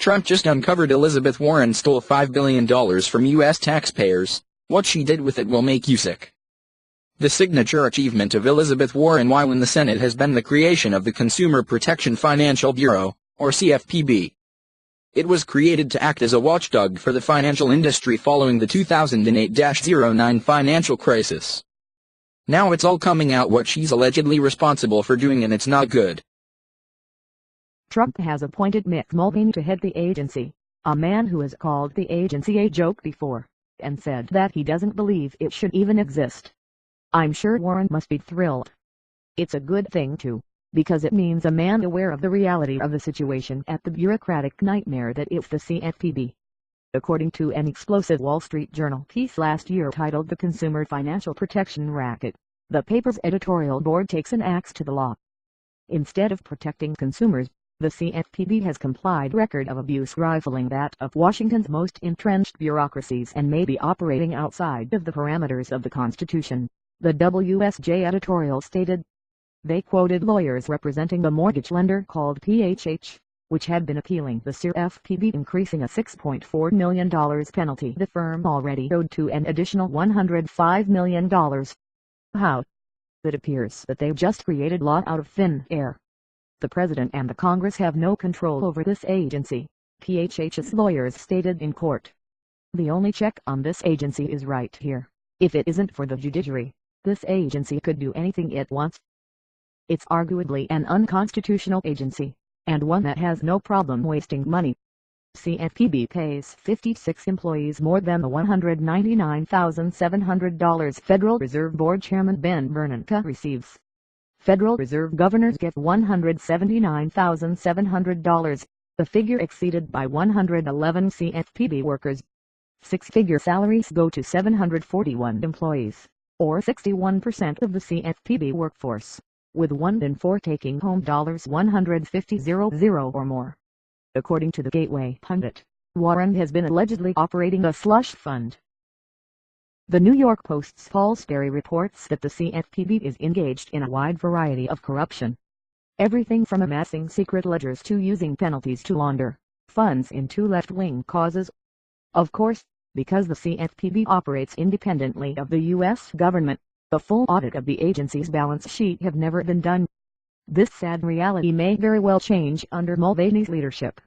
Trump just uncovered Elizabeth Warren stole $5 billion from U.S. taxpayers. What she did with it will make you sick. The signature achievement of Elizabeth Warren while in the Senate has been the creation of the Consumer Protection Financial Bureau, or CFPB. It was created to act as a watchdog for the financial industry following the 2008-09 financial crisis. Now it's all coming out what she's allegedly responsible for doing, and it's not good. Trump has appointed Mick Mulvaney to head the agency, a man who has called the agency a joke before, and said that he doesn't believe it should even exist. I'm sure Warren must be thrilled. It's a good thing too, because it means a man aware of the reality of the situation at the bureaucratic nightmare that is the CFPB. According to an explosive Wall Street Journal piece last year titled "The Consumer Financial Protection Racket," the paper's editorial board takes an axe to the law. Instead of protecting consumers, the CFPB has complied record of abuse rivaling that of Washington's most entrenched bureaucracies and may be operating outside of the parameters of the Constitution, the WSJ editorial stated. They quoted lawyers representing a mortgage lender called PHH, which had been appealing the CFPB increasing a $6.4 million penalty the firm already owed to an additional $105 million. How? It appears that they've just created law out of thin air. The President and the Congress have no control over this agency, PHH's lawyers stated in court. The only check on this agency is right here. If it isn't for the judiciary, this agency could do anything it wants. It's arguably an unconstitutional agency, and one that has no problem wasting money. CFPB pays 56 employees more than the $199,700 Federal Reserve Board Chairman Ben Bernanke receives. Federal Reserve governors get $179,700, the figure exceeded by 111 CFPB workers. Six-figure salaries go to 741 employees, or 61% of the CFPB workforce, with 1 in 4 taking home $150,000 or more. According to the Gateway Pundit, Warren has been allegedly operating a slush fund. The New York Post's Paul Sperry reports that the CFPB is engaged in a wide variety of corruption. Everything from amassing secret ledgers to using penalties to launder funds into left-wing causes. Of course, because the CFPB operates independently of the U.S. government, the full audit of the agency's balance sheet have never been done. This sad reality may very well change under Mulvaney's leadership.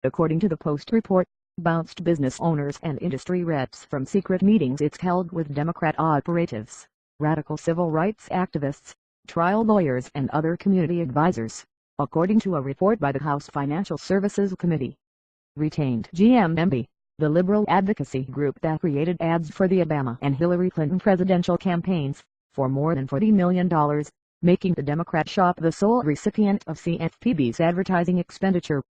According to the Post report, bounced business owners and industry reps from secret meetings it's held with Democrat operatives, radical civil rights activists, trial lawyers and other community advisors, according to a report by the House Financial Services Committee. Retained GMMB, the liberal advocacy group that created ads for the Obama and Hillary Clinton presidential campaigns, for more than $40 million, making the Democrat shop the sole recipient of CFPB's advertising expenditure.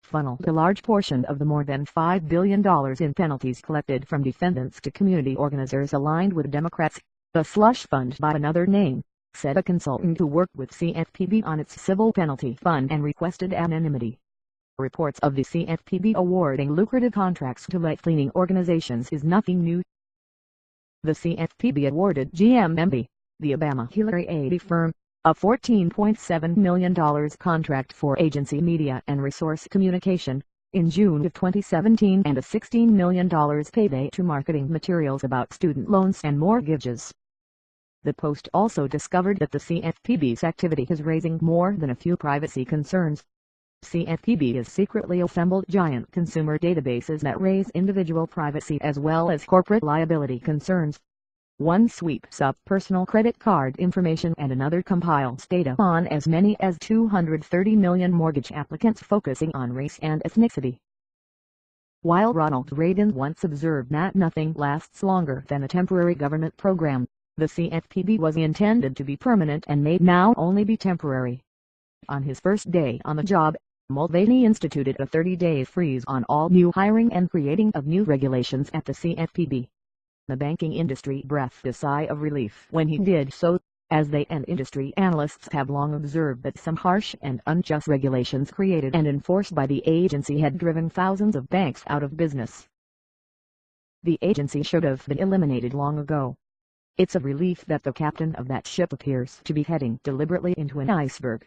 Funneled a large portion of the more than $5 billion in penalties collected from defendants to community organizers aligned with Democrats, the slush fund by another name, said a consultant who worked with CFPB on its civil penalty fund and requested anonymity. Reports of the CFPB awarding lucrative contracts to left-leaning organizations is nothing new. The CFPB awarded GMMB, the Obama-Hillary aid firm, a $14.7 million contract for agency media and resource communication, in June of 2017 and a $16 million payday to marketing materials about student loans and mortgages. The Post also discovered that the CFPB's activity is raising more than a few privacy concerns. CFPB has secretly assembled giant consumer databases that raise individual privacy as well as corporate liability concerns. One sweeps up personal credit card information and another compiles data on as many as 230 million mortgage applicants focusing on race and ethnicity. While Ronald Reagan once observed that nothing lasts longer than a temporary government program, the CFPB was intended to be permanent and may now only be temporary. On his first day on the job, Mulvaney instituted a 30-day freeze on all new hiring and creating of new regulations at the CFPB. The banking industry breathed a sigh of relief when he did so, as they and industry analysts have long observed that some harsh and unjust regulations created and enforced by the agency had driven thousands of banks out of business. The agency should have been eliminated long ago. It's a relief that the captain of that ship appears to be heading deliberately into an iceberg.